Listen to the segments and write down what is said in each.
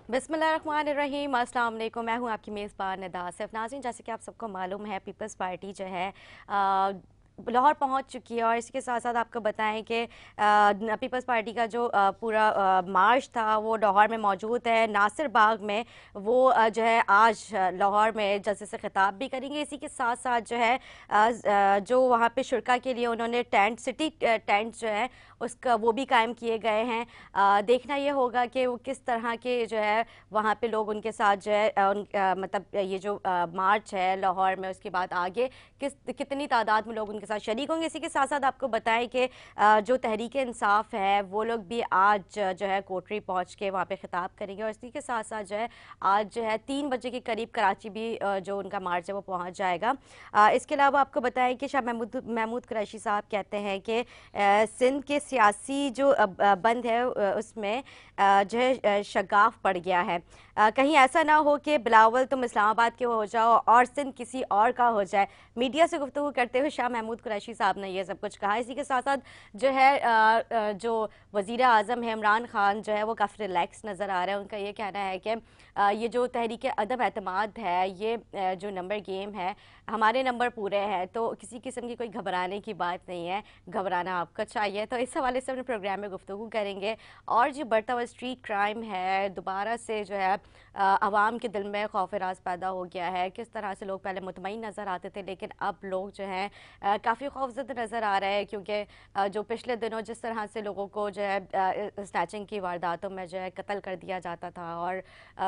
बिस्मिल्लाहिर्रहमानिर्रहीम। अस्सलाम वालेकुम। मैं हूं आपकी मेज़बान निदा आसिफ। नाज़रीन, जैसे कि आप सबको मालूम है, पीपल्स पार्टी जो है लाहौर पहुंच चुकी है, और इसके साथ साथ आपको बताएं कि पीपल्स पार्टी का जो पूरा मार्च था वो लाहौर में मौजूद है, नासिर बाग में। वो जो है आज लाहौर में जल्से से खिताब भी करेंगे। इसी के साथ साथ जो है जो वहाँ पे शुरका के लिए उन्होंने टेंट सिटी टेंट जो है उसका वो भी कायम किए गए हैं। देखना ये होगा कि वो किस तरह के जो है वहाँ पे लोग उनके साथ जो है मतलब ये जो मार्च है लाहौर में, उसके बाद आगे कितनी तादाद में लोग उनके साथ शरीक होंगे। इसी के साथ साथ आपको बताएं कि जो तहरीक इंसाफ है वो लोग भी आज जो है कोटरी पहुँच के वहाँ पे खिताब करेंगे, और इसी के साथ साथ जो है आज जो है 3 बजे के करीब कराची भी जो उनका मार्च है वो पहुँच जाएगा। इसके अलावा आपको बताएं कि शाह महमूद कुरैशी साहब कहते हैं कि सिंध के सियासी जो बंद है उसमें जो है शगाफ पड़ गया है। कहीं ऐसा ना हो कि बिलावल तुम इस्लामाबाद के हो जाओ और सिंध किसी और का हो जाए। मीडिया से गुफ्तगू करते हुए शाह महमूद कुरैशी साहब ने यह सब कुछ कहा। इसी के साथ साथ जो है जो वज़ीर आज़म है इमरान खान जो है वो काफ़ी रिलैक्स नज़र आ रहा है। उनका ये कहना है कि ये जो तहरीक अदम एतमाद है, ये जो नंबर गेम है, हमारे नंबर पूरे हैं, तो किसी किस्म की कोई घबराने की बात नहीं है, घबराना आपको चाहिए। तो इस हवाले से अपने प्रोग्राम में गुफ्तगू करेंगे। और जो बढ़ता हुआ स्ट्रीट क्राइम है, दोबारा से जो है आवाम के दिल में खौफ राज पैदा हो गया है। किस तरह से लोग पहले मुतमईन नज़र आते थे, लेकिन अब लोग जो हैं काफ़ी खौफज़दा नज़र आ रहे हैं, क्योंकि जो पिछले दिनों जिस तरह से लोगों को जो है स्नैचिंग की वारदातों में जो है कत्ल कर दिया जाता था, और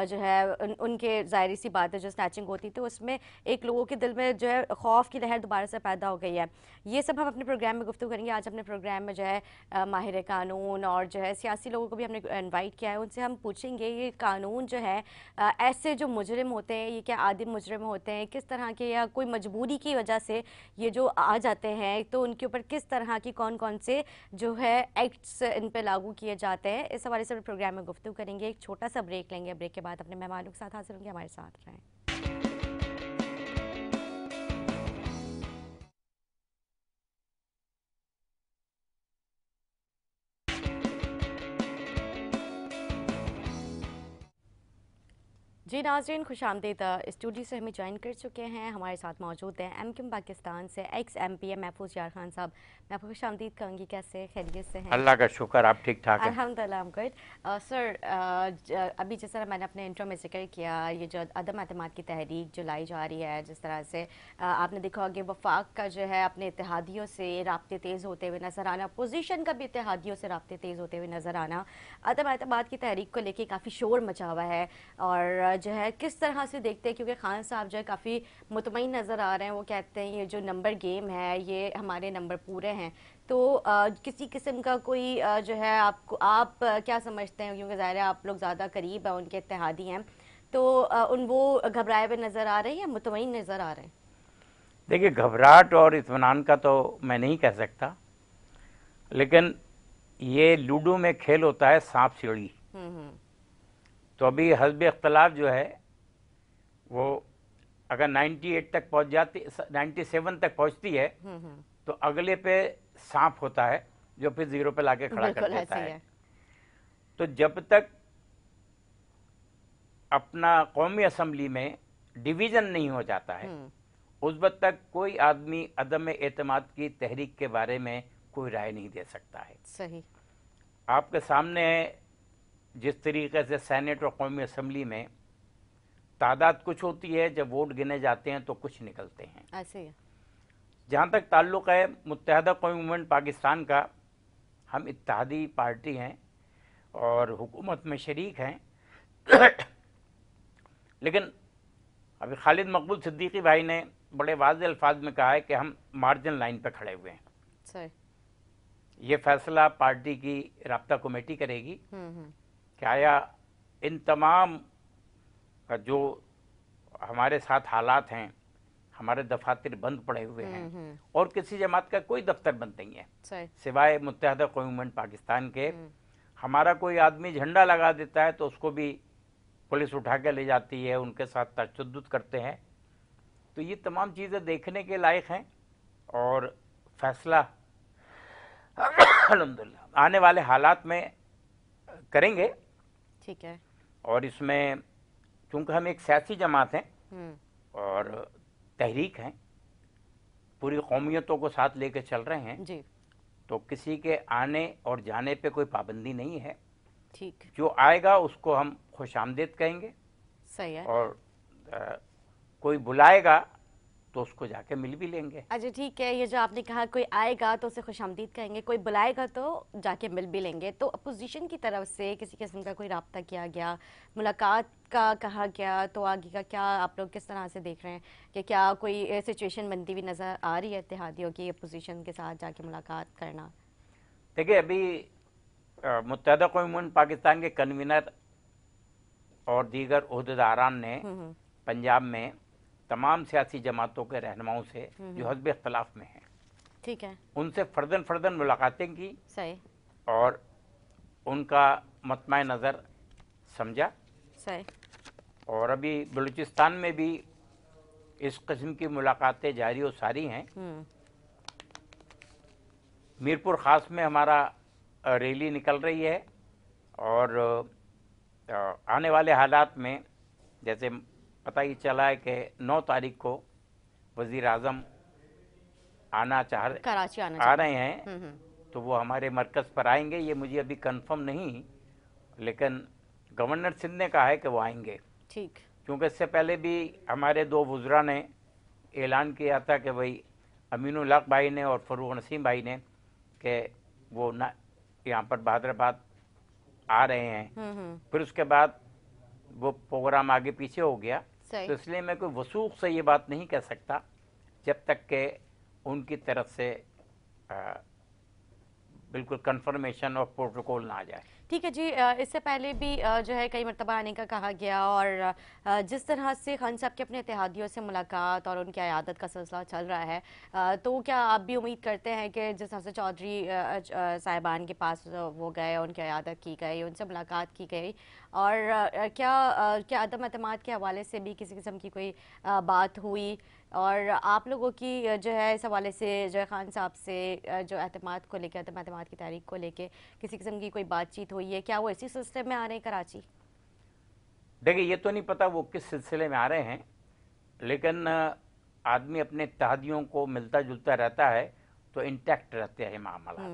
जो है उनके ज़ाहिर सी बात है जो स्नैचिंग होती थी उसमें एक लोगों के दिल में जो है खौफ की लहर दोबारा से पैदा हो गई है। ये सब हम अपने प्रोग्राम में गुफ्तगू करेंगे। आज अपने प्रोग्राम में जो है माहिर कानून और जो है सियासी लोगों को भी हमने इनवाइट किया है। उनसे हम पूछेंगे ये कानून जो है ऐसे जो मुजरिम होते हैं, ये क्या आदिम मुजरिम होते हैं, किस तरह के, या कोई मजबूरी की वजह से ये जो आ जाते हैं, तो उनके ऊपर किस तरह की कौन कौन से जो है एक्ट्स इन पर लागू किए जाते हैं। इस हवाले से प्रोग्राम में गुफ्तगू करेंगे। एक छोटा सा ब्रेक लेंगे, ब्रेक के बाद अपने मेहमानों के साथ हाजिर होंगे। हमारे साथ रहें। जी नाज़रीन, खुश आमदीद। स्टूडियो से हमें ज्वाइन कर चुके हैं, हमारे साथ मौजूद हैं एमक्यूम पाकिस्तान से एक्स MP महफूज यार खान साहब। मैं आपको खुश आमदीद कहूँगी। कैसे, खैरियत से हैं? अल्लाह का शुक्र, आप ठीक ठाक हैं? अल्हम्दुलिल्लाह गुड। सर, अभी जिस तरह मैंने अपने इंट्रो में जिक्र किया, ये जो अदम एतमाद की तहरीक जो लाई जा रही है, जिस तरह से आपने देखा होगा कि वफाक का जो है अपने इत्तेहादियों से राब्ते तेज़ होते हुए नज़र आना, अपोजिशन का भी इत्तेहादियों से राब्ते तेज़ होते हुए नज़र आना, अदम एतमाद की तहरीक को लेके काफ़ी शोर मचा हुआ है। और जो है किस तरह से देखते हैं, क्योंकि खान साहब जो है काफ़ी मुतमईन नज़र आ रहे हैं। वो कहते हैं ये जो नंबर गेम है ये हमारे नंबर पूरे हैं। तो किसी किस्म का कोई जो है आप क्या समझते हैं, क्योंकि ज़ाहिर है आप लोग ज़्यादा करीब हैं, उनके इत्तेहादी हैं, तो उन वो घबराए हुए नज़र आ रहे हैं या मुतमईन नज़र आ रहे हैं? देखिए, घबराहट और इत्मीनान का तो मैं नहीं कह सकता, लेकिन ये लूडो में खेल होता है सांप सीढ़ी। तो अभी हस्ब इख्तलाफ जो है वो अगर 98 तक पहुंच जाती, 97 तक पहुंचती है, तो अगले पे सांप होता है जो फिर जीरो पे लाके खड़ा कर बिल्कुल देता ऐसी है। है। तो जब तक अपना कौमी असम्बली में डिवीज़न नहीं हो जाता है, उस वक्त तक कोई आदमी अदम एतमाद की तहरीक के बारे में कोई राय नहीं दे सकता है। सही। आपके सामने जिस तरीके से सेनेट और कौमी असम्बली में तादाद कुछ होती है, जब वोट गिने जाते हैं तो कुछ निकलते हैं। ऐसे ही है। जहाँ तक ताल्लुक़ है मुत्तहदा कौमी मूवमेंट पाकिस्तान का, हम इत्तेहादी पार्टी हैं और हुकूमत में शरीक हैं। लेकिन अभी खालिद मकबूल सिद्दीकी भाई ने बड़े वाज़ेह अल्फाज में कहा है कि हम मार्जिन लाइन पर खड़े हुए हैं। सही। ये फैसला पार्टी की राब्ता कमेटी करेगी कि आया इन तमाम जो हमारे साथ हालात हैं, हमारे दफातर बंद पड़े हुए हैं और किसी जमात का कोई दफ्तर बंद नहीं है सिवाय मुत्तहदा कौमी मूवमेंट पाकिस्तान के। हमारा कोई आदमी झंडा लगा देता है तो उसको भी पुलिस उठा के ले जाती है, उनके साथ तशद्दुद करते हैं। तो ये तमाम चीज़ें देखने के लायक हैं और फैसला अल्हम्दुलिल्लाह आने वाले हालात में करेंगे। ठीक है। और इसमें चूँकि हम एक सियासी जमात हैं हम्म, और तहरीक हैं, पूरी कौमियतों को साथ लेकर चल रहे हैं, जी, तो किसी के आने और जाने पे कोई पाबंदी नहीं है। ठीक, जो आएगा उसको हम खुशामदीद कहेंगे, सही है। और कोई बुलाएगा तो उसको जाके मिल भी लेंगे। अच्छा ठीक है, ये जो आपने कहा कोई आएगा तो उसे खुशामदीद कहेंगे, कोई बुलाएगा तो जाके मिल भी लेंगे, तो अपोजिशन की तरफ से किसी किस्म का कोई राब्ता किया गया, मुलाकात का कहा गया, तो आगे का क्या आप लोग किस तरह से देख रहे हैं कि क्या कोई सिचुएशन बनती हुई नज़र आ रही है इत्तेहादियों की अपोजिशन के साथ जाके मुलाकात करना? देखिए, अभी मुत्तहदा कौम पाकिस्तान के कन्वीनर और दीगर ओहदेदारान ने पंजाब में तमाम सियासी जमातों के रहनुमाओं से जो हज़ब इख्तलाफ में हैं, ठीक है, उनसे फ़र्दन फ़र्दन मुलाकातें की सही, और उनका मतमाय नज़र समझा। सही, और अभी बलूचिस्तान में भी इस किस्म की मुलाकातें जारी और सारी हैं। मीरपुर ख़ास में हमारा रैली निकल रही है, और आने वाले हालात में जैसे पता ही चला है कि 9 तारीख को वज़ीर आज़म कराची आना आ रहे हैं, तो वो हमारे मरकज़ पर आएंगे। ये मुझे अभी कंफर्म नहीं, लेकिन गवर्नर सिंध ने कहा है कि वो आएंगे। ठीक, क्योंकि इससे पहले भी हमारे 2 वुज़रा ने ऐलान किया था कि भाई अमीनुल हक भाई ने और फ़रूक नसीम भाई ने कि वो ना यहाँ पर बहादराबाद आ रहे हैं। फिर उसके बाद वो प्रोग्राम आगे पीछे हो गया, तो इसलिए मैं कोई वसूख से ये बात नहीं कह सकता जब तक कि उनकी तरफ से बिल्कुल कंफर्मेशन और प्रोटोकॉल ना आ जाए। ठीक है जी, इससे पहले भी जो है कई मरतबा आने का कहा गया, और जिस तरह से खान साहब के अपने इत्तेहादियों से मुलाकात और उनकी अयादत का सिलसिला चल रहा है, तो क्या आप भी उम्मीद करते हैं कि जिस तरह से चौधरी साहिबान के पास वो गए, उनकी अयादत की गई, उनसे मुलाकात की गई, और क्या अदम एतमाद के हवाले से भी किसी किस्म की कोई बात हुई, और आप लोगों की जो है इस हवाले से जो है खान साहब से जो एतमाद को लेकर, अदम एतमाद की तारीख को लेकर किसी किस्म की कोई बातचीत हुई है? क्या वो इसी सिलसिले में आ रहे हैं कराची? देखिए, ये तो नहीं पता वो किस सिलसिले में आ रहे हैं, लेकिन आदमी अपने इत्तेहादियों को मिलता जुलता रहता है तो इंटैक्ट रहते हैं मामला।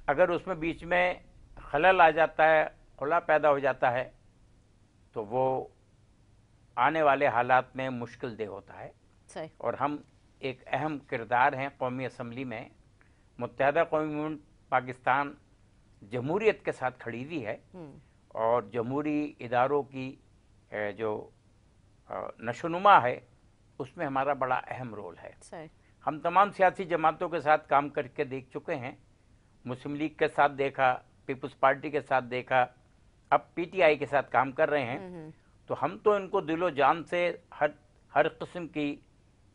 अगर उसमें बीच में खलल आ जाता है, खुला पैदा हो जाता है, तो वो आने वाले हालात में मुश्किल दे होता है। सही। और हम एक अहम किरदार हैं कौमी असम्बली में। मुत्तहदा कौम पाकिस्तान जमहूरियत के साथ खड़ी हुई है, और जमहूरी इदारों की जो नशोनुमा है उसमें हमारा बड़ा अहम रोल है। सही। हम तमाम सियासी जमातों के साथ काम करके देख चुके हैं। मुस्लिम लीग के साथ देखा, पीपल्स पार्टी के साथ देखा, अब पीटीआई के साथ काम कर रहे हैं। तो हम तो इनको दिलो जान से हर किस्म की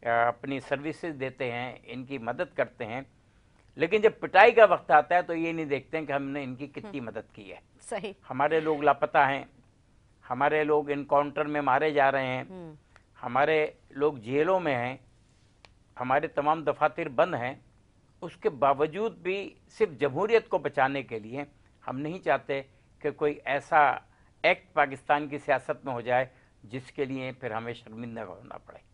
अपनी सर्विसेज देते हैं, इनकी मदद करते हैं, लेकिन जब पिटाई का वक्त आता है तो ये नहीं देखते हैं कि हमने इनकी कितनी मदद की है। सही। हमारे लोग लापता हैं, हमारे लोग इनकाउंटर में मारे जा रहे हैं, हमारे लोग जेलों में हैं, हमारे तमाम दफातर बंद हैं। उसके बावजूद भी सिर्फ जमहूरियत को बचाने के लिए हम नहीं चाहते कि कोई ऐसा एक्ट पाकिस्तान की सियासत में हो जाए जिसके लिए फिर हमें शर्मिंदा होना पड़े।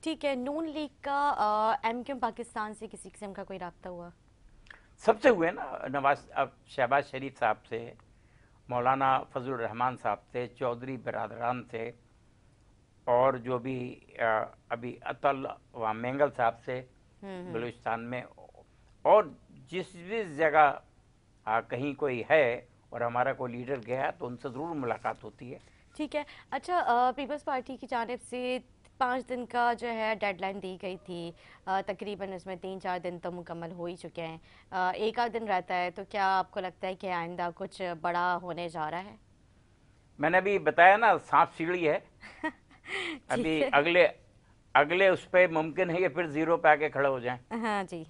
ठीक है, नून लीग का एमक्यूएम पाकिस्तान से किसी किस्म का कोई राब्ता हुआ? सबसे हुए ना, शहबाज शरीफ साहब से, मौलाना फजलुर रहमान साहब से, चौधरी बरादरान से, और जो भी अभी अतल व मेंगल साहब से बलूचिस्तान में, और जिस भी जगह कहीं कोई है और हमारा कोई लीडर गया तो उनसे ज़रूर मुलाकात होती है। ठीक है। अच्छा, पीपल्स पार्टी की जानिब से 5 दिन का जो है डेडलाइन दी गई थी, तकरीबन इसमें 3-4 दिन तो मुकम्मल हो ही चुके हैं, एक आध दिन रहता है, तो क्या आपको लगता है कि आइंदा कुछ बड़ा होने जा रहा है? मैंने अभी बताया ना, सांप सीढ़ी है। अभी अगले उस पर मुमकिन है कि फिर जीरो पे आके खड़े हो जाएं। हाँ जी,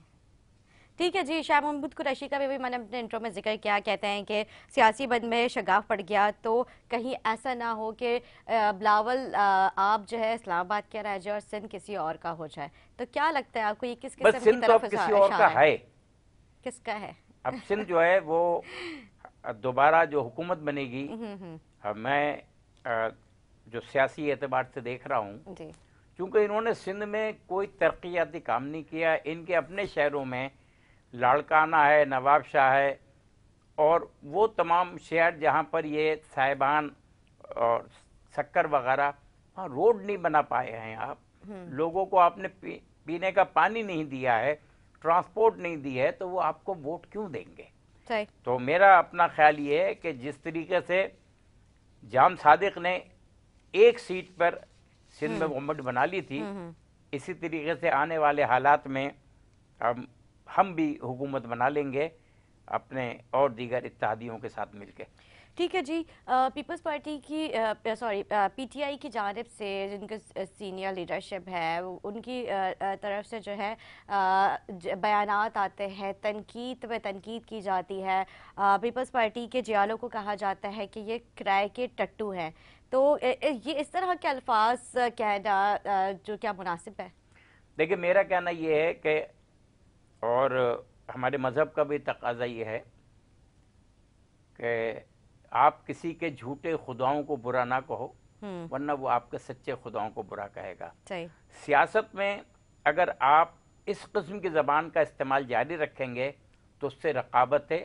ठीक है जी। शाह महमूद कुरैशी का भी मैंने अपने इंट्रो में जिक्र किया, कहते हैं कि सियासी बंद में शगाफ पड़ गया, तो कहीं ऐसा ना हो कि बिलावल आप जो है इस्लामाबाद के रह जाए और सिंध किसी और का हो जाए। तो क्या लगता है आपको, ये किस किस्म की तरफ किसी और का है? किसका है? अब सिंध जो है वो दोबारा जो हुकूमत बनेगी मैं जो सियासी एतबार से देख रहा हूँ, जी क्योंकि इन्होंने सिंध में कोई तरक्याती काम नहीं किया। इनके अपने शहरों में लाड़काना है, नवाब शाह है, और वो तमाम शहर जहाँ पर ये साहिबान और शक्कर वगैरह, वहाँ रोड नहीं बना पाए हैं आप। लोगों को आपने पीने का पानी नहीं दिया है, ट्रांसपोर्ट नहीं दी है, तो वो आपको वोट क्यों देंगे? सही। तो मेरा अपना ख्याल ये है कि जिस तरीके से जाम सादिक ने एक सीट पर सिंध में गवर्नमेंट बना ली थी, इसी तरीके से आने वाले हालात में हम भी हुकूमत बना लेंगे अपने और दीगर इत्तेहादियों के साथ मिलकर। ठीक है जी। पीपल्स पार्टी की सॉरी पीटीआई की जानिब से जिनके सीनियर लीडरशिप है उनकी तरफ से जो है बयानात आते हैं, तनकीद पे तनकीद की जाती है। पीपल्स पार्टी के जियालों को कहा जाता है कि ये किराए के टट्टू हैं। तो ये इस तरह के अल्फाज कहना जो क्या मुनासिब है? देखिए, मेरा कहना ये है कि, और हमारे मज़हब का भी तकाजा ये है कि आप किसी के झूठे खुदाओं को बुरा ना कहो, वरना वो आपके सच्चे खुदाओं को बुरा कहेगा। सही। सियासत में अगर आप इस किस्म की ज़बान का इस्तेमाल जारी रखेंगे तो उससे रकाबतें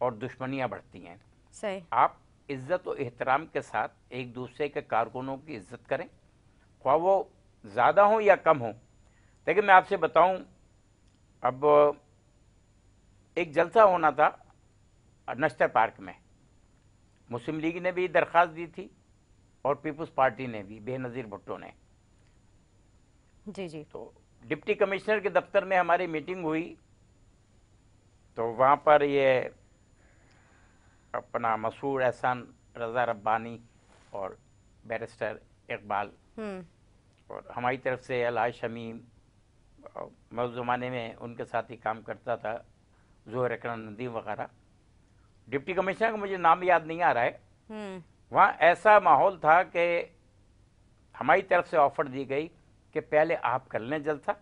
और दुश्मनियाँ बढ़ती हैं। सही। आप इज़्ज़त और एहतराम के साथ एक दूसरे के कारकुनों की इज़्ज़त करें, ख्वाह वो ज़्यादा हों या कम हों। देखिए, मैं आपसे बताऊं, अब एक जलसा होना था नश्तर पार्क में। मुस्लिम लीग ने भी दरख्वास्त दी थी और पीपल्स पार्टी ने भी, बेनज़ीर भुट्टो ने। जी जी। तो डिप्टी कमिश्नर के दफ्तर में हमारी मीटिंग हुई, तो वहाँ पर ये अपना मशहूर एहसान रज़ा रब्बानी और बैरिस्टर इकबाल और हमारी तरफ से अलाज शमीम, मैं उस ज़माने में उनके साथ ही काम करता था, ज़ोहर अकरम नदीम वगैरह। डिप्टी कमिश्नर का मुझे नाम याद नहीं आ रहा है। वहाँ ऐसा माहौल था कि हमारी तरफ से ऑफ़र दी गई कि पहले आप कर लें जलसा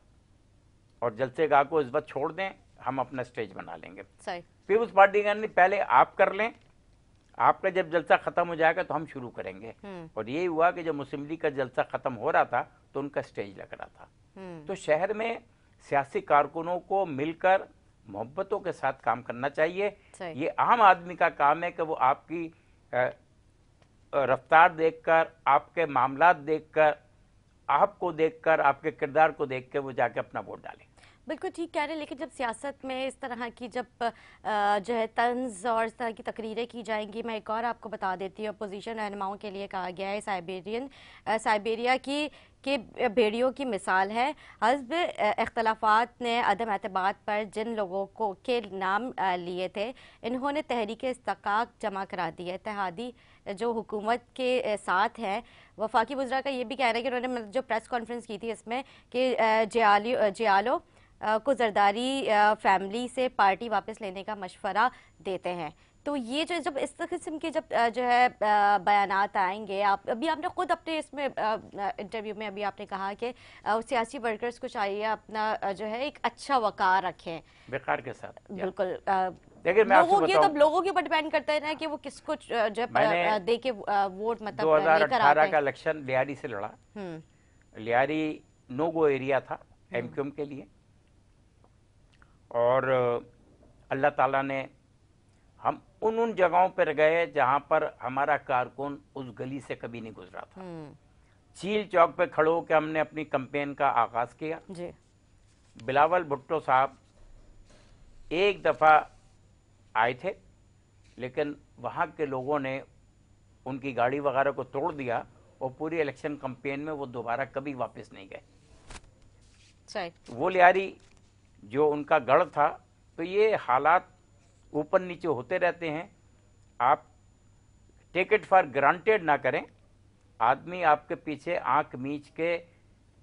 और जलसे गाह को इस वक्त छोड़ दें, हम अपना स्टेज बना लेंगे। पीपल्स पार्टी का नहीं, पहले आप कर लें, आपका जब जलसा ख़त्म हो जाएगा तो हम शुरू करेंगे। और यही हुआ कि जब मुस्लिम लीग का जलसा ख़त्म हो रहा था तो उनका स्टेज लग रहा था। तो शहर में सियासी कारकुनों को मिलकर मोहब्बतों के साथ काम करना चाहिए। ये आम आदमी का काम है कि वो आपकी रफ्तार देखकर, आपके मामलात देखकर, आपको देखकर, आपके किरदार को देख के वो जाके अपना वोट डालें। बिल्कुल ठीक कह रहे हैं, लेकिन जब सियासत में इस तरह की जब जो है तंज और इस तरह की तकरीरें की जाएंगी, मैं एक और आपको बता देती हूँ, अपोजिशन रहनुमाओं के लिए कहा गया है साइबेरिया की के भेड़ियों की मिसाल है। हस्ब इख्तलाफात ने अदम एतबार पर जिन लोगों को के नाम लिए थे, इन्होंने तहरीक इस्तिकाक जमा करा दी है। इत्तेहादी जो हुकूमत के साथ है, वफाकी वज़रा का ये भी कहना है कि उन्होंने जो प्रेस कॉन्फ्रेंस की थी इसमें कि जियालो को जरदारी फैमिली से पार्टी वापस लेने का मशवरा देते हैं। तो ये जो जब इस किस्म के जब जो है बयानात आएंगे, आप अभी आपने खुद अपने इसमें इंटरव्यू में अभी आपने कहा कि सियासी वर्कर्स को चाहिए अपना जो है एक अच्छा वक़ार रखें वक़ार के साथ। बिल्कुल। देखिए, मैं आपको बताऊं, तब लोगों के ऊपर डिपेंड करता है ना कि वो किसको जो दे के वोट मतलब 2018 का इलेक्शन लियारी से लड़ा। लियारी नो गो एरिया था एमक्यूएम के लिए, और अल्लाह ताला ने हम उन जगहों पर गए जहां पर हमारा कारकुन उस गली से कभी नहीं गुजरा था। चील चौक पे खड़े होकर हमने अपनी कैंपेन का आगाज किया जी। बिलावल भुट्टो साहब एक दफ़ा आए थे, लेकिन वहाँ के लोगों ने उनकी गाड़ी वगैरह को तोड़ दिया और पूरी इलेक्शन कैंपेन में वो दोबारा कभी वापस नहीं गए। वो लियारी जो उनका गढ़ था। तो ये हालात ऊपर नीचे होते रहते हैं, आप टेक इट फॉर ग्रांटेड ना करें। आदमी आपके पीछे आंख मीच के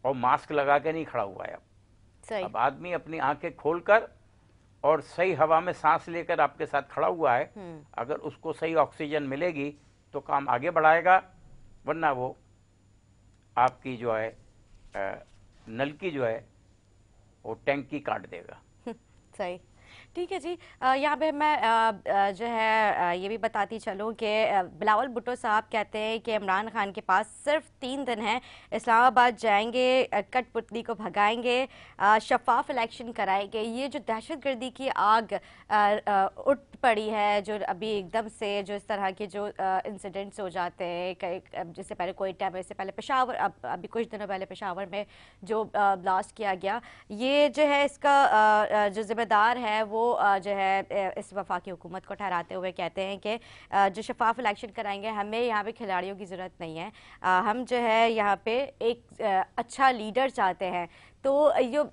और मास्क लगा के नहीं खड़ा हुआ है। अब आदमी अपनी आंखें खोलकर और सही हवा में सांस लेकर आपके साथ खड़ा हुआ है। अगर उसको सही ऑक्सीजन मिलेगी तो काम आगे बढ़ाएगा, वरना वो आपकी जो है नलकी जो है वो टैंकी काट देगा। सही। ٹھیک ہے جی، یہاں پہ میں جو ہے یہ بھی بتاتی چلوں کہ بلاول بھٹو صاحب کہتے ہیں کہ عمران خان کے پاس صرف 3 دن ہیں، اسلام آباد جائیں گے، کٹ پتلی کو بھگائیں گے، شفاف الیکشن کرائیں گے۔ یہ جو دہشت گردی کی آگ اٹھ پڑی ہے، جو ابھی ایک دم سے جو اس طرح کے جو انسیڈنٹس ہو جاتے ہیں، جس سے پہلے کوئٹہ میں، اس سے پہلے پشاور، ابھی کچھ دنوں پہلے پشاور میں جو بلاسٹ کیا گیا، یہ جو ہے اس کا جو ذمہ دار ہے وہ جو ہے اس وفاقی حکومت کو ٹھہراتے ہوئے کہتے ہیں کہ جو شفاف الیکشن کرائیں گے، ہمیں یہاں پہ کھلاڑیوں کی ضرورت نہیں ہے، ہم جو ہے یہاں پہ ایک اچھا لیڈر چاہتے ہیں۔ تو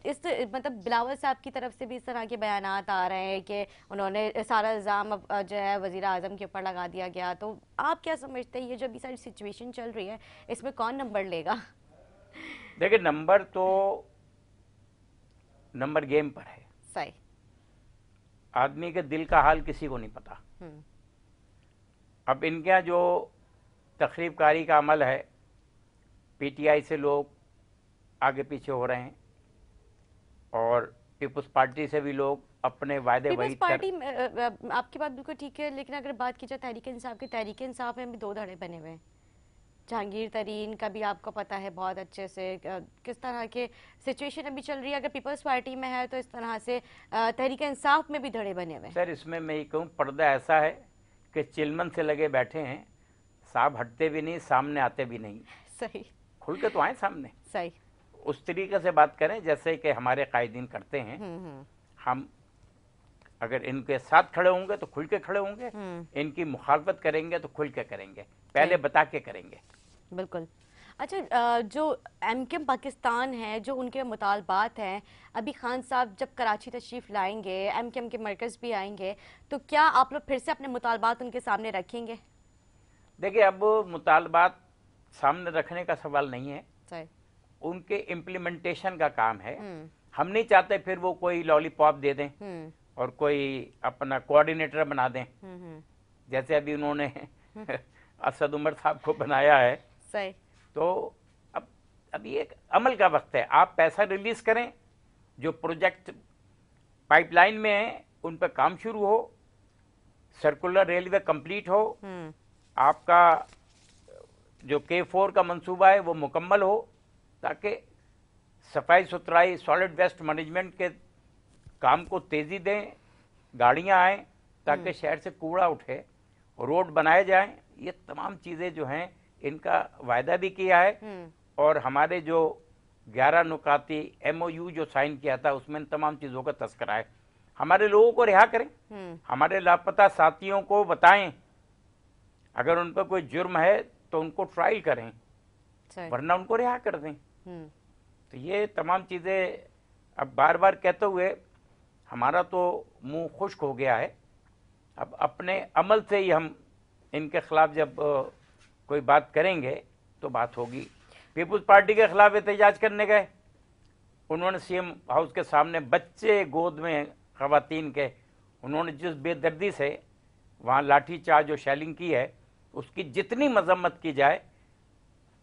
اس مطلب بلاول صاحب کی طرف سے بھی اس طرح کے بیانات آ رہے ہیں کہ انہوں نے سارا الزام جو ہے وزیر اعظم کے اوپر لگا دیا گیا۔ تو آپ کیا سمجھتے ہیں یہ جو ابھی ساری سچویشن چل رہی ہے، اس میں کون نمبر لے گا؟ دیکھیں، نمبر گیم پر ہے۔ صحیح۔ آدمی کے دل کا حال کسی کو نہیں پتا۔ اب ان کا جو تخریب کاری کا عمل ہے، پی ٹی آئی سے لوگ آگے پیچھے ہو رہے ہیں، اور پیپلز پارٹی سے بھی لوگ اپنے وعدے پیپلز پارٹی آپ کی بات بالکل ٹھیک ہے، لیکن اگر بات کی جائے تحریک انصاف کی، تحریک انصاف میں بھی 2 دھڑے بنے ہوئے ہیں۔ جہانگیر ترین کا بھی آپ کو پتہ ہے بہت اچھے سے کس طرح کے سچویشن ابھی چل رہی ہے۔ اگر پیپلز پارٹی میں ہے تو اس طرح سے تحریک انصاف میں بھی دھڑے بنے ہوئے ہیں۔ سر، اس میں یہ کہوں، پردہ ایسا ہے کہ چلمن سے لگے بیٹھے ہیں، صاحب ہٹتے بھی نہیں، سامنے آتے بھی نہیں۔ صحیح۔ کھل کے تو آئیں سامنے، صحیح۔ اس طریقے سے بات کریں جیسے کہ ہمارے قائدین کرتے ہیں۔ ہم اگر ان کے ساتھ کھڑے ہوں گے تو کھل کے کھڑے ہوں گے، ان کی مخالفت کریں گے تو کھل کے کریں گے، پہلے بتا کے کریں گے۔ بالکل۔ اچھا، جو ایم کیو ایم پاکستان ہے، جو ان کے مطالبات ہیں، ابھی خان صاحب جب کراچی تشریف لائیں گے، ایم کیو ایم کے مرکز بھی آئیں گے، تو کیا آپ لوگ پھر سے اپنے مطالبات ان کے سامنے رکھیں گے؟ دیکھیں، اب مطالبات سامنے رکھنے کا سوال نہیں ہے، صحیح۔ ان کے امپلیمنٹیشن کا کام ہے۔ ہم نہیں چاہتے پھر وہ کوئی لالی پاپ دے دیں اور کوئی اپنا کوآرڈینیٹر بنا دیں، جیسے ابھی انہوں نے اسد عمر صاحب کو بنایا ہے۔ صحیح۔ تو اب یہ ایک عمل کا وقت ہے، آپ پیسہ ریلیز کریں، جو پروجیکٹ پائپ لائن میں ہیں ان پہ کام شروع ہو، سرکولر ریلوے کمپلیٹ ہو، آپ کا جو K4 کا منصوبہ ہے وہ مکمل ہو، تاکہ صفائی ستھرائی، سالڈ ویسٹ مینجمنٹ کے کام کو تیزی دیں، گاڑیاں آئیں تاکہ شہر سے کوڑا اٹھے، روڈ بنائے جائیں۔ یہ تمام چیزیں جو ہیں ان کا وعدہ بھی کیا ہے، اور ہمارے جو 11 نکاتی MOU جو سائن کیا تھا اس میں ان تمام چیزوں کا تذکرہ ہے۔ ہمارے لوگوں کو رہا کریں، ہمارے لاپتہ ساتھیوں کو بتائیں، اگر ان پہ کوئی جرم ہے تو ان کو ٹرائل کریں، ورنہ ان کو رہا کر دیں۔ تو یہ تمام چیزیں اب بار بار کہتے ہوئے ہمارا تو منہ خشک ہو گیا ہے۔ اب اپنے عمل سے ہی ہم ان کے خلاف جب کوئی بات کریں گے تو بات ہوگی۔ پیپلز پارٹی کے خلاف احتجاج کرنے گئے، انہوں نے سی ایم ہاؤس کے سامنے بچے گود میں خواتین کے، انہوں نے جس بے دردی سے وہاں لاٹھی چارج اور شیلنگ کی ہے، اس کی جتنی مذمت کی جائے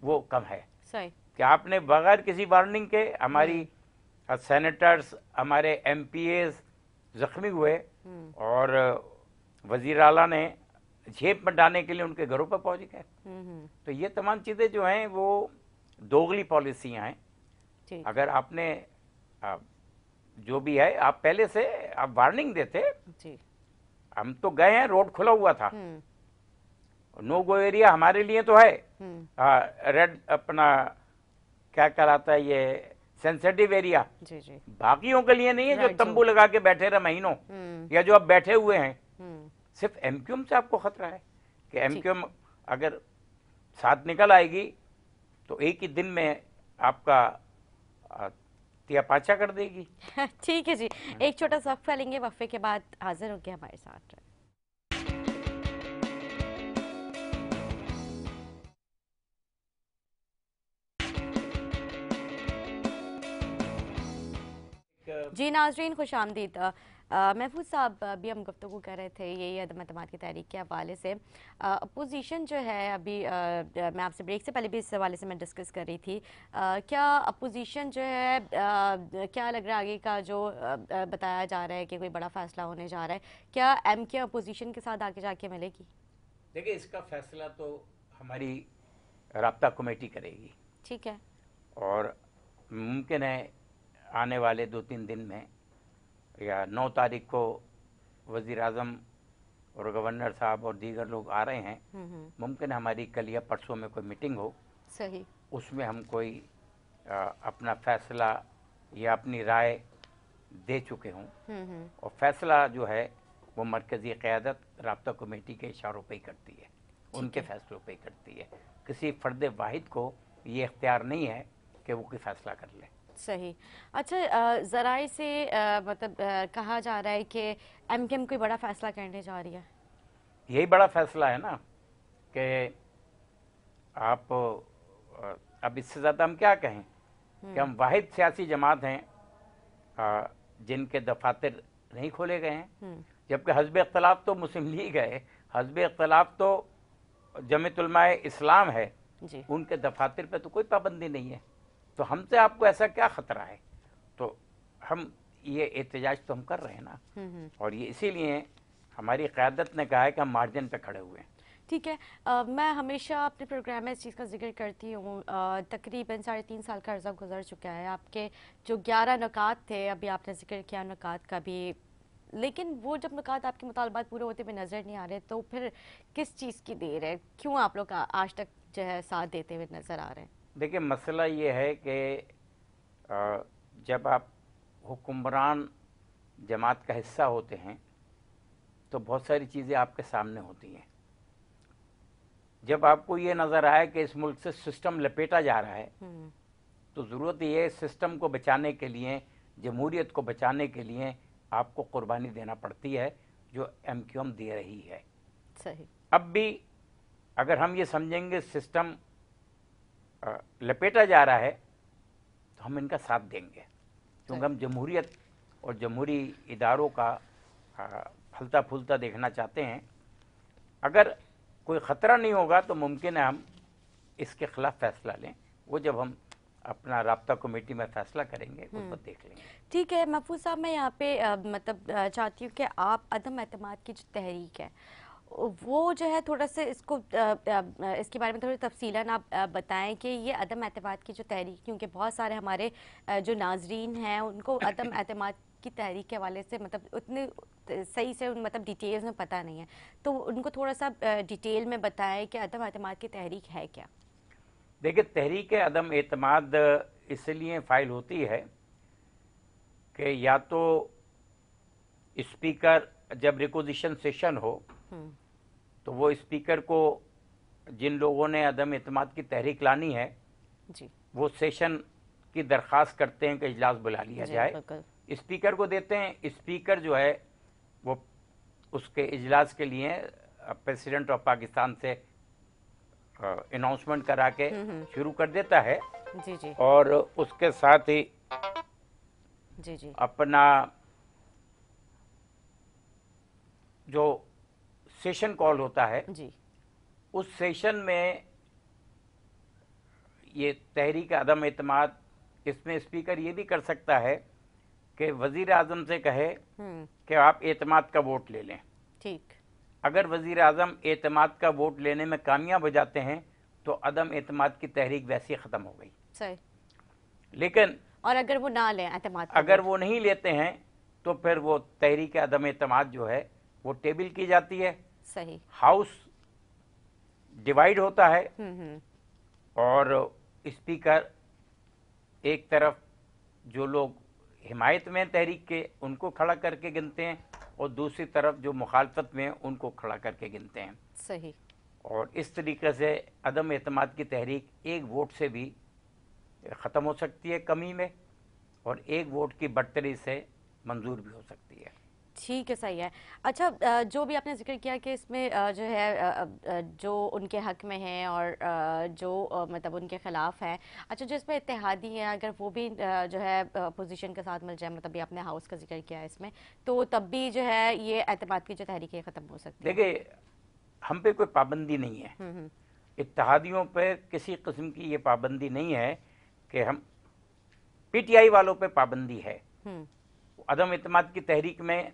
وہ کم ہے۔ صحیح۔ کہ آپ نے بغیر کسی وارننگ کے ہماری سینیٹرز، ہمارے ایم پی ایز زخمی ہوئے، اور وزیر اعلیٰ نے جھیپ میں ڈالنے کے لیے ان کے گھروں پہ پہنچ گئے۔ تو یہ تمام چیزیں جو ہیں وہ دوغلی پالیسیاں ہیں۔ اگر آپ نے جو بھی ہے، آپ پہلے سے آپ وارننگ دیتے، ہم تو گئے ہیں، روڈ کھلا ہوا تھا، نو گو ایریا ہمارے لیے تو ہے، ریڈ اپنا کیا کراتا ہے یہ سینسیٹیو ایریا، باقیوں کے لیے نہیں ہے جو تمبو لگا کے بیٹھے رہے مہینوں، یا جو اب بیٹھے ہوئے ہیں۔ صرف ایم کیو ایم سے آپ کو خطرہ ہے کہ ایم کیو ایم اگر ساتھ نکل آئے گی تو ایک ہی دن میں آپ کا تیا پاچا کر دے گی۔ ٹھیک ہے جی، ایک چھوٹا سا وقفہ لیں گے، وقفے کے بعد حاضر ہو کے ہمارے ساتھ رہے۔ جی ناظرین، خوش آمدید۔ महफूज साहब, अभी हम गुफ्तगू कर रहे थे यही अदम एतमाद की तहरीक के हवाले से। अपोजिशन जो है अभी मैं आपसे ब्रेक से पहले भी इस हवाले से मैं डिस्कस कर रही थी, क्या अपोजिशन जो है क्या लग रहा है आगे का जो बताया जा रहा है कि कोई बड़ा फैसला होने जा रहा है, क्या MK अपोजिशन के साथ आगे जाके मिलेगी? देखिए, इसका फैसला तो हमारी राब्ता कमेटी करेगी। ठीक है। और मुमकिन है आने वाले 2-3 दिन में या 9 तारीख को वज़ीर आज़म और गवर्नर साहब और दीगर लोग आ रहे हैं, मुमकिन है हमारी कल या परसों में कोई मीटिंग हो, सही, उसमें हम कोई अपना फैसला या अपनी राय दे चुके हों। और फैसला जो है वो मरकज़ी क़यादत राब्ता कमेटी के इशारों पे ही करती है, उनके फैसलों पे ही करती है। किसी फ़र्द वाहिद को ये इख्तियार नहीं है कि वो कोई फ़ैसला कर ले। सही। अच्छा, ज़राए से मतलब कहा जा रहा है कि MKM कोई बड़ा फैसला करने जा रही है। यही बड़ा फैसला है ना कि आप अब इससे ज़्यादा हम क्या कहें कि हम वाहिद सियासी जमात हैं जिनके दफातर नहीं खोले गए हैं, जबकि हज़ब इख्तिलाफ तो मुस्लिम लीग है, हज़ब इख्तिलाफ तो जमीयत उलमाए इस्लाम है, उनके दफातर पे तो कोई पाबंदी नहीं है। तो हमसे आपको ऐसा क्या ख़तरा है? तो हम ये एहतजाज तो हम कर रहे हैं ना, और ये इसीलिए हमारी क़यादत ने कहा है कि हम मार्जिन पे खड़े हुए हैं। ठीक है। मैं हमेशा अपने प्रोग्राम में इस चीज़ का जिक्र करती हूँ, तकरीबन 3.5 साल का अर्सा गुजर चुका है। आपके जो 11 नुकात थे, अभी आपने जिक्र किया नुकात का भी, लेकिन वो जब नुकात आपके मुतालबात पूरे होते हुए नज़र नहीं आ रहे, तो फिर किस चीज़ की देर है? क्यों आप लोग आज तक जो है साथ देते हुए नज़र आ रहे हैं? देखिए, मसला ये है कि जब आप हुक्मरान जमात का हिस्सा होते हैं तो बहुत सारी चीज़ें आपके सामने होती हैं। जब आपको ये नज़र आए कि इस मुल्क से सिस्टम लपेटा जा रहा है, तो ज़रूरत ये है सिस्टम को बचाने के लिए, जमहूरियत को बचाने के लिए आपको कुर्बानी देना पड़ती है, जो MQM दे रही है। सही। अब भी अगर हम ये समझेंगे सिस्टम लपेटा जा रहा है तो हम इनका साथ देंगे, क्योंकि हम जमहूरियत और जमहूरी इदारों का फलता फूलता देखना चाहते हैं। अगर कोई ख़तरा नहीं होगा तो मुमकिन है हम इसके ख़िलाफ़ फ़ैसला लें, वो जब हम अपना राब्ता कमेटी में फ़ैसला करेंगे उस पर देख लेंगे। ठीक है महफूज साहब, मैं यहाँ पे मतलब चाहती हूँ कि आप अदम एतमाद की जो तहरीक है वो जो है थोड़ा सा इसको इसके बारे में थोड़ी तफसीलन आप बताएं कि ये अदम एतमाद की जो तहरीक, क्योंकि बहुत सारे हमारे जो नाजरीन हैं उनको अदम एतमाद की तहरीक के हवाले से मतलब उतने सही से मतलब डिटेल्स में पता नहीं है, तो उनको थोड़ा सा डिटेल में बताएं कि अदम एतमाद की तहरीक है क्या। देखिए, तहरीक अदम एतमाद इसलिए फ़ाइल होती है कि या तो स्पीकर जब रिक्वेजिशन सेशन हो तो वो स्पीकर को जिन लोगों ने अदम एतमाद की तहरीक लानी है जी, वो सेशन की दरख्वास्त करते हैं कि इजलास बुला लिया जाए, स्पीकर को देते हैं। स्पीकर जो है वो उसके इजलास के लिए प्रेसिडेंट ऑफ पाकिस्तान से अनाउंसमेंट करा के शुरू कर देता है। जी जी, और उसके साथ ही जी जी, अपना जो सेशन कॉल होता है जी, उस सेशन में ये तहरीक अदम एतमाद, इसमें स्पीकर ये भी कर सकता है कि वज़ीर आज़म से कहे कि आप एतमाद का वोट ले लें। ठीक। अगर वज़ीर आज़म एतमाद का वोट लेने में कामयाब हो जाते हैं तो अदम एतमाद की तहरीक वैसे ही ख़त्म हो गई। सही। लेकिन और अगर वो ना लें एतमाद, अगर वो नहीं लेते हैं तो फिर वो तहरीक अदम एतमाद जो है वो टेबल की जाती है। सही। हाउस डिवाइड होता है और स्पीकर एक तरफ जो लोग हिमायत में तहरीक के उनको खड़ा करके गिनते हैं और दूसरी तरफ जो मुखालफत में उनको खड़ा करके गिनते हैं। सही। और इस तरीके से अदम एतमाद की तहरीक एक वोट से भी ख़त्म हो सकती है कमी में, और एक वोट की बढ़तरी से मंजूर भी हो सकती है। ठीक है, सही है। अच्छा, जो भी आपने ज़िक्र किया कि इसमें जो है जो उनके हक में हैं और जो मतलब उनके ख़िलाफ़ हैं, अच्छा जो इसमें इत्तेहादी हैं अगर वो भी जो है पोजीशन के साथ मिल जाए, मतलब ये आपने हाउस का ज़िक्र किया है इसमें, तो तब भी जो है ये एतमाद की जो तहरीक है ख़त्म हो सकती है। देखिए, हम पे कोई पाबंदी नहीं है, इत्तेहादियों पे किसी किस्म की ये पाबंदी नहीं है कि हम, पीटीआई वालों पे पाबंदी है। अदम इत्तेमाद की तहरीक में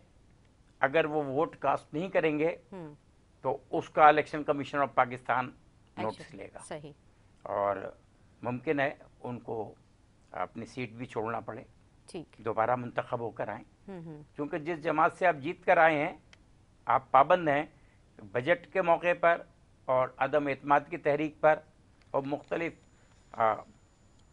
अगर वो वोट कास्ट नहीं करेंगे तो उसका election commission of Pakistan notice लेगा। सही। और मुमकिन है उनको अपनी सीट भी छोड़ना पड़े, ठीक। दोबारा मुंतखब होकर आए, क्योंकि जिस जमात से आप जीत कर आए हैं आप पाबंद हैं बजट के मौके पर और अदम एतमाद की तहरीक पर और मुख्तलिफ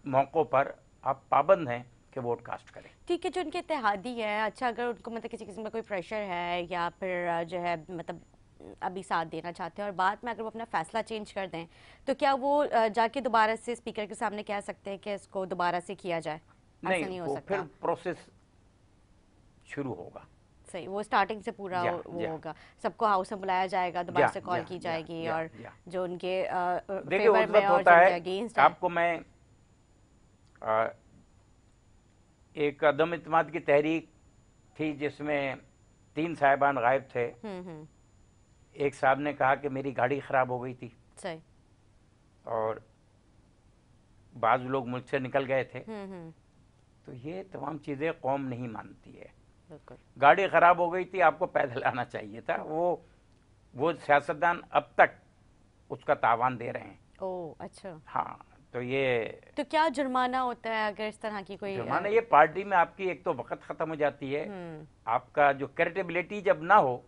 मौक़ों पर आप पाबंद हैं कि वोट कास्ट करें। ठीक है, जो उनके इत्तेहादी है, अच्छा अगर उनको मतलब किसी किस्म का कोई प्रेशर है या फिर जो है मतलब अभी साथ देना चाहते हैं और बाद में अगर वो अपना फैसला चेंज कर दें, तो क्या वो जाके दोबारा से स्पीकर के सामने कह सकते हैं कि इसको दोबारा से किया जाए? ऐसा नहीं हो वो सकता? फिर प्रोसेस शुरू होगा। सही, वो स्टार्टिंग से पूरा वो होगा, सबको हाउस में बुलाया जाएगा, दोबारा से कॉल की जाएगी और जो उनके देखिए उस फेवर में वक्त और होता जो है, उनके अगेंस्ट है। आपको मैं एक अदम इत्तेमाद की तहरीक थी जिसमें 3 साहिबान गायब थे। एक साहब ने कहा कि मेरी गाड़ी ख़राब हो गई थी, सही, और बाज़ लोग मुझसे निकल गए थे। तो ये तमाम चीज़ें कौम नहीं मानती है। गाड़ी ख़राब हो गई थी, आपको पैदल आना चाहिए था। वो सियासतदान अब तक उसका तावान दे रहे हैं। ओह अच्छा। हाँ, तो ये तो क्या जुर्माना होता है अगर इस तरह की कोई जुर्माना, ये पार्टी में आपकी एक तो वक्त ख़त्म हो जाती है, आपका जो क्रेडिबिलिटी जब ना हो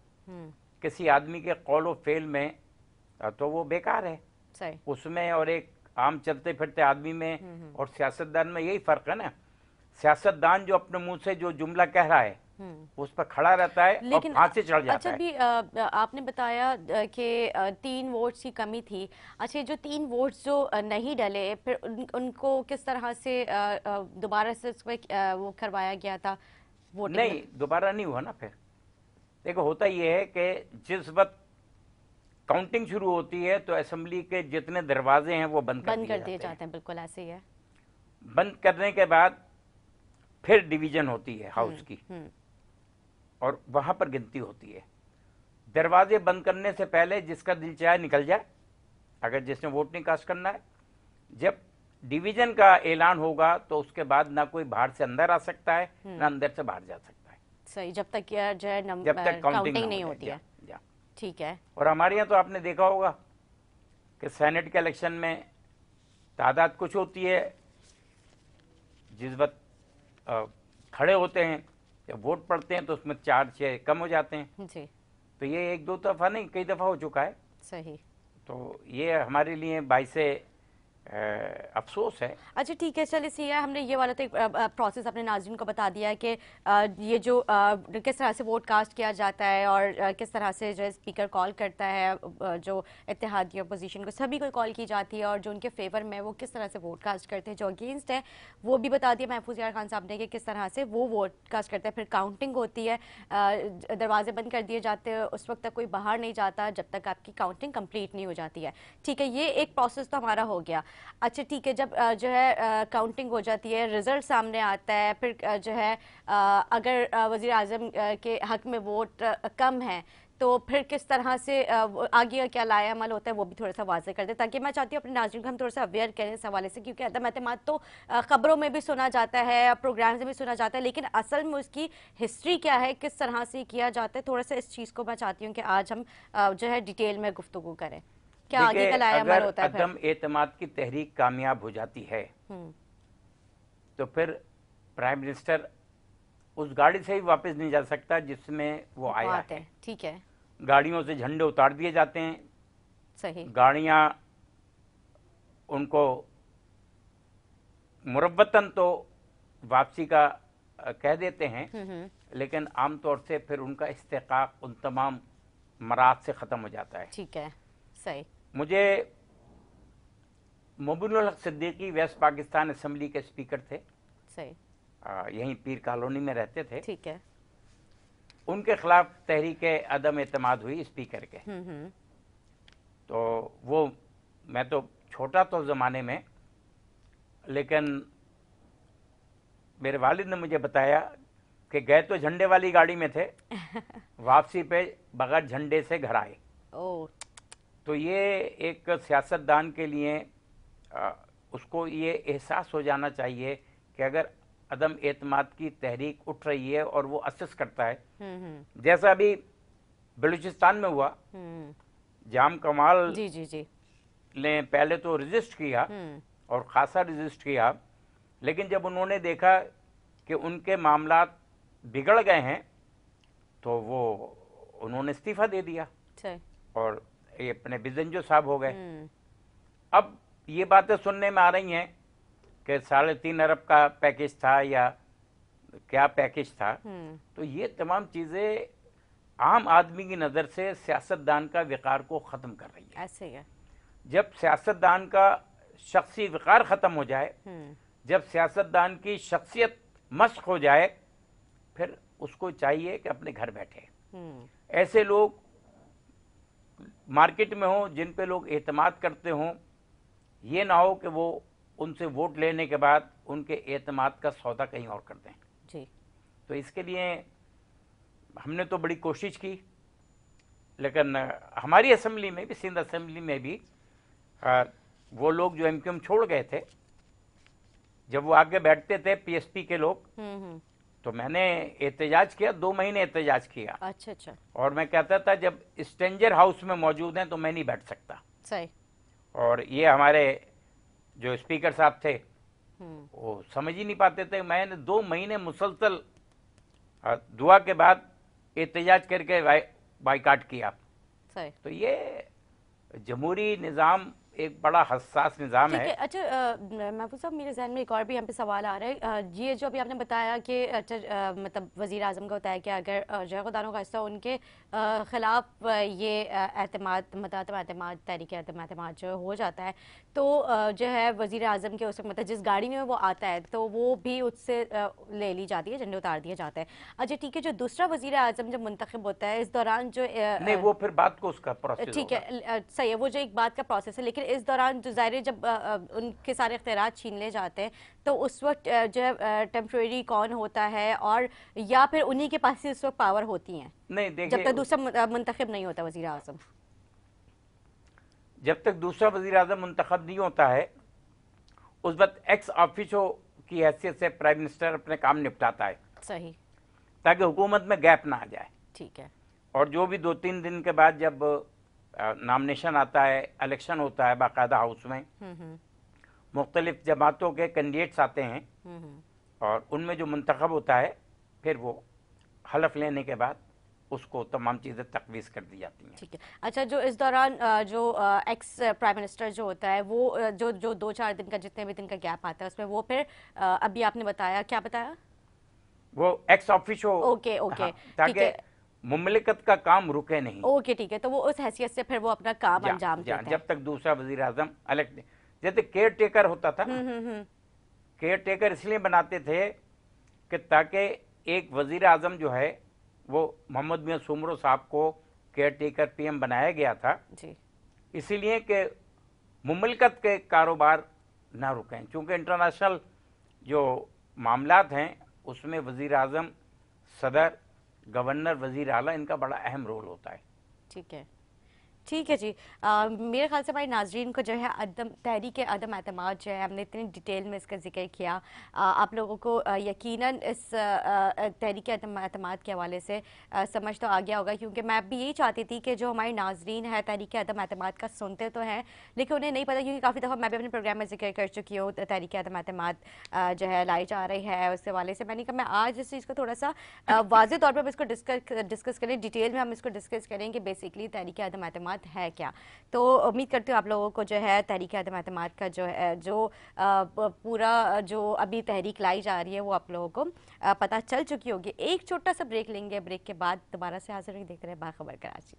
किसी आदमी के कौल व फेल में, तो वो बेकार है। सही। उसमें और एक आम चलते फिरते आदमी में और सियासतदान में यही फ़र्क है ना। सियासतदान जो अपने मुंह से जो जुमला कह रहा है उस पर खड़ा रहता है और फांसी चढ़ जाता अच्छा है। भी आपने बताया कि 3 वोट्स की कमी थी। अच्छा, जो 3 वोट्स जो नहीं डले फिर उनको किस तरह से दोबारा से वो करवाया गया था वोटिंग? नहीं, दोबारा नहीं हुआ ना। फिर देखो होता ये है कि जिस वक्त काउंटिंग शुरू होती है तो असेंबली के जितने दरवाजे हैं वो बंद कर दिए जाते हैं। बिल्कुल ऐसे ही है। बंद करने के बाद फिर डिवीजन होती है हाउस की और वहां पर गिनती होती है। दरवाजे बंद करने से पहले जिसका दिल चाहे निकल जाए, अगर जिसने वोट नहीं कास्ट करना है। जब डिवीजन का ऐलान होगा तो उसके बाद ना कोई बाहर से अंदर आ सकता है ना अंदर से बाहर जा सकता है। सही, जब तक जो है जब तक काउंटिंग नहीं होती है। ठीक है। और हमारे यहाँ तो आपने देखा होगा कि सेनेट के इलेक्शन में तादाद कुछ होती है, जिस वक्त खड़े होते हैं जब वोट पड़ते हैं तो उसमें 4-6 कम हो जाते हैं जी। तो ये 1-2 दफ़ा नहीं, कई दफ़ा हो चुका है। सही। तो ये हमारे लिए बाइसे अफसोस है। अच्छा ठीक है, चलिए सी है, हमने ये वाला तो एक प्रोसेस अपने नाज़रीन को बता दिया है कि ये जो किस तरह से वोट कास्ट किया जाता है और किस तरह से जो है स्पीकर कॉल करता है, जो इत्तेहादी अपोजिशन को सभी को कॉल की जाती है और जो उनके फेवर में वो किस तरह से वोट कास्ट करते हैं, जो अगेंस्ट है वो भी बता दिया महफूज यार खान साहब ने कि किस तरह से वो वोट कास्ट करते हैं। फिर काउंटिंग होती है, दरवाजे बंद कर दिए जाते हैं, उस वक्त तक कोई बाहर नहीं जाता जब तक आपकी काउंटिंग कंप्लीट नहीं हो जाती है। ठीक है, ये एक प्रोसेस तो हमारा हो गया। अच्छा ठीक है, जब जो है काउंटिंग हो जाती है, रिजल्ट सामने आता है, फिर जो है अगर वज़ीर आज़म के हक में वोट कम है तो फिर किस तरह से आगे क्या लाया अमल होता है वो भी थोड़ा सा वाज़ेह कर दे, ताकि मैं चाहती हूँ अपने नाज़रीन को हम थोड़ा सा अवेयर करें इस हवाले से, क्योंकि अदम एतमाद तो ख़बरों में भी सुना जाता है, प्रोग्राम्स में भी सुना जाता है, लेकिन असल में उसकी हिस्ट्री क्या है, किस तरह से किया जाता है, थोड़ा सा इस चीज़ को मैं चाहती हूँ कि आज हम जो है डिटेल में गुफ्तगू करें। क्या आगे का लाया अमल होता है? अदम एतमाद की तहरीक कामयाब हो जाती है तो फिर प्राइम मिनिस्टर उस गाड़ी से ही वापस नहीं जा सकता जिसमें वो आया है। ठीक है। गाड़ियों से झंडे उतार दिए जाते हैं। सही। गाड़ियां उनको मुरव्वतन तो वापसी का कह देते हैं, लेकिन आमतौर से फिर उनका इस्तेकाक उन तमाम मराद से ख़त्म हो जाता है। ठीक है। सही। मुझे मोबिनुल हक सिद्दीकी वेस्ट पाकिस्तान असेंबली के स्पीकर थे। सही। यहीं पीर कॉलोनी में रहते थे। ठीक है। उनके खिलाफ तहरीक अदम एतमाद हुई स्पीकर के। तो वो मैं तो छोटा तो ज़माने में, लेकिन मेरे वालिद ने मुझे बताया कि गए तो झंडे वाली गाड़ी में थे, वापसी पे बगैर झंडे से घर आए। तो ये एक सियासतदान के लिए उसको ये एहसास हो जाना चाहिए कि अगर अदम एतमाद की तहरीक उठ रही है और वो असेस करता है, जैसा अभी बलूचिस्तान में हुआ, जाम कमाल जी ने पहले तो रजिस्ट किया और खासा रजिस्ट किया, लेकिन जब उन्होंने देखा कि उनके मामलात बिगड़ गए हैं तो वो उन्होंने इस्तीफा दे दिया और ये अपने बिजंजो साहब हो गए। अब ये बातें सुनने में आ रही हैं कि 3.5 अरब का पैकेज था या क्या पैकेज था। तो ये तमाम चीज़ें आम आदमी की नज़र से सियासतदान का वक़ार को ख़त्म कर रही है। ऐसे है। जब सियासतदान का शख्सी वक़ार ख़त्म हो जाए, जब सियासतदान की शख्सियत मस्क हो जाए, फिर उसको चाहिए कि अपने घर बैठे। ऐसे लोग मार्केट में हों जिन पे लोग एतमाद करते हों, ये ना हो कि वो उनसे वोट लेने के बाद उनके एतमाद का सौदा कहीं और कर दें जी। तो इसके लिए हमने तो बड़ी कोशिश की, लेकिन हमारी असेंबली में भी, सिंध असेंबली में भी वो लोग जो एमक्यूएम छोड़ गए थे, जब वो आगे बैठते थे पीएसपी के लोग, तो मैंने एहतजाज किया, 2 महीने एहतजाज किया। अच्छा। और मैं कहता था जब स्ट्रेंजर हाउस में मौजूद हैं तो मैं नहीं बैठ सकता। सही। और ये हमारे जो स्पीकर साहब थे वो समझ ही नहीं पाते थे। मैंने 2 महीने मुसलसल दुआ के बाद एहतजाज करके बाइकाट किया। सही। तो ये जमहूरी निज़ाम एक बड़ा हसास निज़ाम है। अच्छा महफूज साहब, मेरे जहन में एक और भी यहाँ पे सवाल आ रहा है। ये जो अभी आपने बताया कि मतलब वज़ीर आज़म का होता है कि अगर जयगुदानों का हिस्सा उनके ख़िलाफ़ ये एतमाद तहरीक एतमाद जो हो जाता है, तो जो है वज़ीर आज़म के उस मतलब जिस गाड़ी में वो आता है तो वो भी उससे ले ली जाती है, झंडे उतार दिए जाते हैं। अच्छा ठीक है, जो दूसरा वज़ीर आज़म जब मुंतखब होता है, इस दौरान जो नहीं, वो फिर बात को उसका प्रोसेस ठीक है, सही है, वो जो एक बात का प्रोसेस है, लेकिन इस दौरान जो ज़ाहिर जब उनके सारे इख्तियारात छीन ले जाते हैं तो उस वक्त जो है टेम्परेरी कौन होता है, और या फिर उन्हीं के पास ही उस वक्त पावर होती हैं? नहीं, देखिए, जब तक दूसरा मुंतखब नहीं होता वज़ीर आज़म, जब तक दूसरा वज़ीर आज़म मुंतखब नहीं होता है, उस वक्त एक्स ऑफिशो की हैसियत से प्राइम मिनिस्टर अपने काम निपटाता है। सही। ताकि हुकूमत में गैप ना आ जाए। ठीक है। और जो भी 2-3 दिन के बाद जब नामिनेशन आता है, इलेक्शन होता है बाकायदा हाउस में, मुख्तलिफ जमातों के कैंडिडेट्स आते हैं और उनमें जो मुंतखब होता है, फिर वो हलफ लेने के बाद उसको तमाम चीज़ें तकवीज़ कर दी जाती हैं। ठीक है। अच्छा, जो इस दौरान जो एक्स प्राइम मिनिस्टर जो होता है, वो जो 2-4 दिन का, जितने भी दिन का गैप आता है, उसमें वो फिर अभी आपने बताया, क्या बताया, वो एक्स ऑफिशो, ओके, ताकि मुमलिकत का काम रुके नहीं। ओके ठीक है, तो वो उस हैसियत से फिर वो अपना काम अंजाम देता है जब तक दूसरा वजीर आजम इलेक्ट, जैसे केयर टेकर होता था। केयर टेकर इसलिए बनाते थे कि ताकि एक वजीर आजम जो है वो मोहम्मद मियां सुमरो साहब को केयर टेकर पीएम बनाया गया था जी, इसीलिए कि मुमलिकत के कारोबार ना रुकें, क्योंकि इंटरनेशनल जो मामलात हैं उसमें वजीर आजम, सदर, गवर्नर, वजीर आला, इनका बड़ा अहम रोल होता है। ठीक है जी। मेरे ख्याल से हमारे नाजरीन को जो है तहरीक अदम एतमाद जो है, हमने इतनी डिटेल में इसका जिक्र किया, आप लोगों को यकीनन इस तहरीक अदम एतमाद के हवाले से समझ तो आ गया होगा, क्योंकि मैं भी यही चाहती थी कि जो हमारे नाजरीन है तहरीक अदम एतमाद का सुनते तो हैं, लेकिन उन्हें नहीं पता, क्योंकि काफ़ी दफ़ा मैं भी अपने प्रोग्राम में जिक्र कर चुकी हूँ तहरीक अदम एतमाद जो है लाई जा रही है, उसके हवाले से मैंने कहा मैं आज इस चीज़ को थोड़ा सा वाज़ेह तौर पर इसको डिस्कस करें, डिटेल में हम इसको डिस्कस करें कि बेसिकली तहरीक अदम एतमाद है क्या। तो उम्मीद करती हूँ आप लोगों को जो है तहरीक अदम एतमाद का जो है, जो पूरा जो अभी तहरीक लाई जा रही है, वो आप लोगों को पता चल चुकी होगी। एक छोटा सा ब्रेक लेंगे, ब्रेक के बाद दोबारा से हाजिर होंगे, देखते रहे बाखबर कराची।